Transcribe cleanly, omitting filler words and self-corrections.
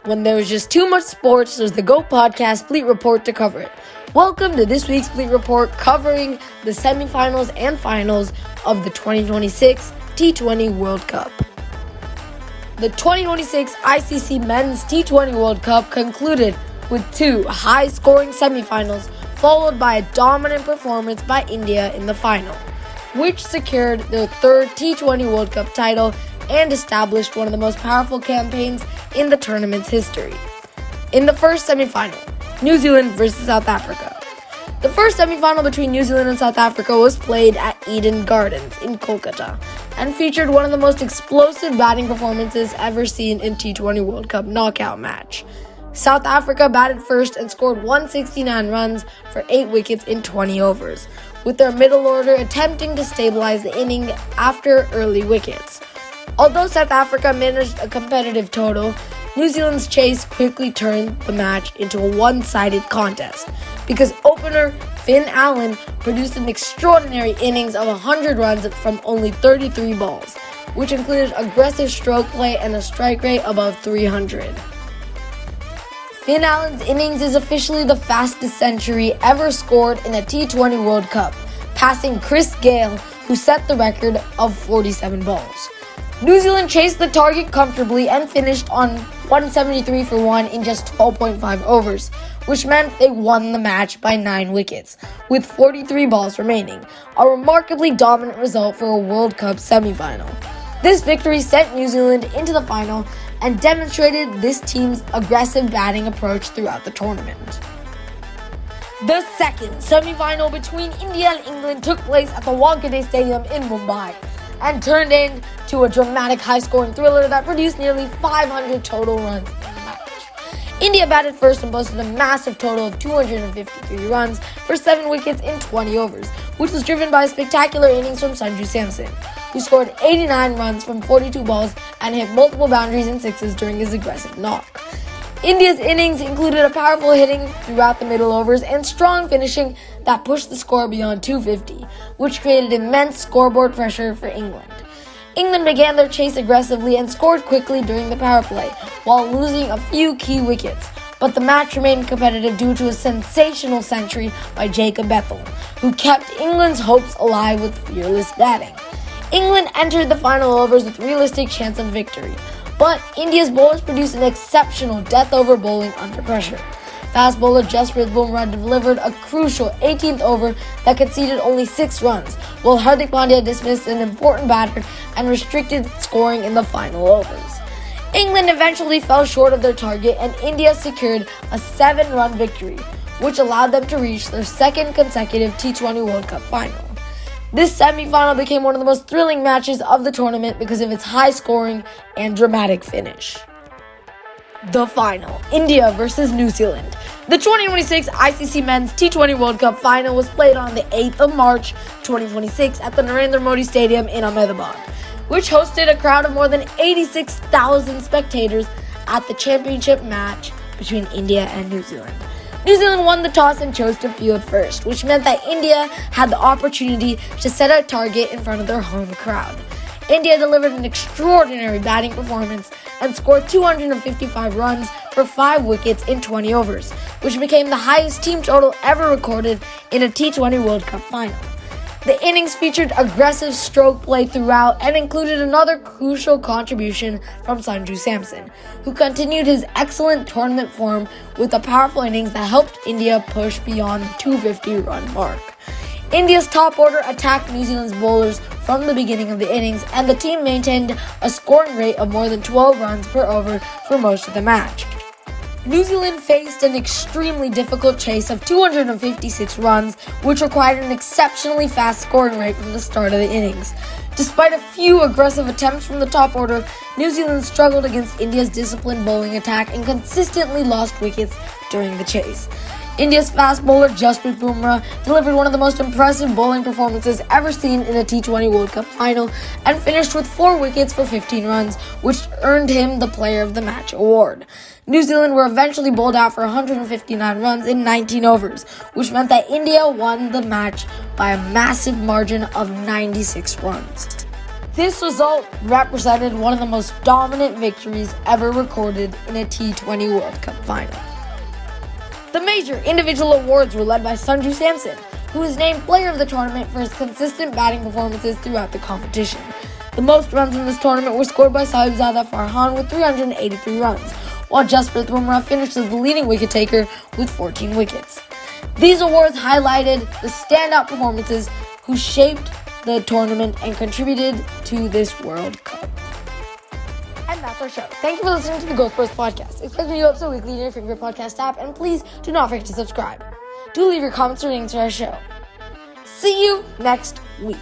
When there was just too much sports, there's the G.O.A.T podcast BLEAT report to cover it. Welcome to this week's BLEAT report covering the semifinals and finals of the 2026 T20 World Cup. The 2026 ICC Men's T20 World Cup concluded with two high-scoring semifinals, followed by a dominant performance by India in the final, which secured their third T20 World Cup title and established one of the most powerful campaigns in the tournament's history. In the first semifinal, New Zealand versus South Africa. The first semifinal between New Zealand and South Africa was played at Eden Gardens in Kolkata and featured one of the most explosive batting performances ever seen in T20 World Cup knockout match. South Africa batted first and scored 169 runs for 8 wickets in 20 overs, with their middle order attempting to stabilize the inning after early wickets. Although South Africa managed a competitive total, New Zealand's chase quickly turned the match into a one-sided contest because opener Finn Allen produced an extraordinary innings of 100 runs from only 33 balls, which included aggressive stroke play and a strike rate above 300. Finn Allen's innings is officially the fastest century ever scored in a T20 World Cup, passing Chris Gayle, who set the record of 47 balls. New Zealand chased the target comfortably and finished on 173 for 1 in just 12.5 overs, which meant they won the match by 9 wickets, with 43 balls remaining, a remarkably dominant result for a World Cup semifinal. This victory sent New Zealand into the final and demonstrated this team's aggressive batting approach throughout the tournament. The second semifinal between India and England took place at the Wankhede Stadium in Mumbai and turned into a dramatic high-scoring thriller that produced nearly 500 total runs in the match. India batted first and posted a massive total of 253 runs for 7 wickets in 20 overs, which was driven by spectacular innings from Sanju Samson, who scored 89 runs from 42 balls and hit multiple boundaries and sixes during his aggressive knock. India's innings included a powerful hitting throughout the middle overs and strong finishing that pushed the score beyond 250, which created immense scoreboard pressure for England. England began their chase aggressively and scored quickly during the power play, while losing a few key wickets, but the match remained competitive due to a sensational century by Jacob Bethel, who kept England's hopes alive with fearless batting. England entered the final overs with realistic chance of victory, but India's bowlers produced an exceptional death-over bowling under pressure. Fast bowler Jasprit Bumrah delivered a crucial 18th over that conceded only 6 runs, while Hardik Pandya dismissed an important batter and restricted scoring in the final overs. England eventually fell short of their target and India secured a 7-run victory, which allowed them to reach their second consecutive T20 World Cup final. This semi-final became one of the most thrilling matches of the tournament because of its high scoring and dramatic finish. The final, India versus New Zealand. The 2026 ICC Men's T20 World Cup final was played on the 8th of March 2026 at the Narendra Modi Stadium in Ahmedabad, which hosted a crowd of more than 86,000 spectators at the championship match between India and New Zealand. New Zealand won the toss and chose to field first, which meant that India had the opportunity to set a target in front of their home crowd. India delivered an extraordinary batting performance and scored 255 runs for 5 wickets in 20 overs, which became the highest team total ever recorded in a T20 World Cup final. The innings featured aggressive stroke play throughout and included another crucial contribution from Sanju Samson, who continued his excellent tournament form with a powerful innings that helped India push beyond the 250-run mark. India's top order attacked New Zealand's bowlers from the beginning of the innings, and the team maintained a scoring rate of more than 12 runs per over for most of the match. New Zealand faced an extremely difficult chase of 256 runs, which required an exceptionally fast scoring rate from the start of the innings. Despite a few aggressive attempts from the top order, New Zealand struggled against India's disciplined bowling attack and consistently lost wickets during the chase. India's fast bowler Jasprit Bumrah delivered one of the most impressive bowling performances ever seen in a T20 World Cup final and finished with 4 wickets for 15 runs, which earned him the Player of the Match award. New Zealand were eventually bowled out for 159 runs in 19 overs, which meant that India won the match by a massive margin of 96 runs. This result represented one of the most dominant victories ever recorded in a T20 World Cup final. The major individual awards were led by Sanju Samson, who was named player of the tournament for his consistent batting performances throughout the competition. The most runs in this tournament were scored by Sahibzada Farhan with 383 runs, while Jasprit Bumrah finished as the leading wicket taker with 14 wickets. These awards highlighted the standout performances who shaped the tournament and contributed to this World Cup. And that's our show. Thank you for listening to the Go Sports Podcast. Expect new episodes weekly in your favorite podcast app, and please do not forget to subscribe. Do leave your comments or ratings to our show. See you next week.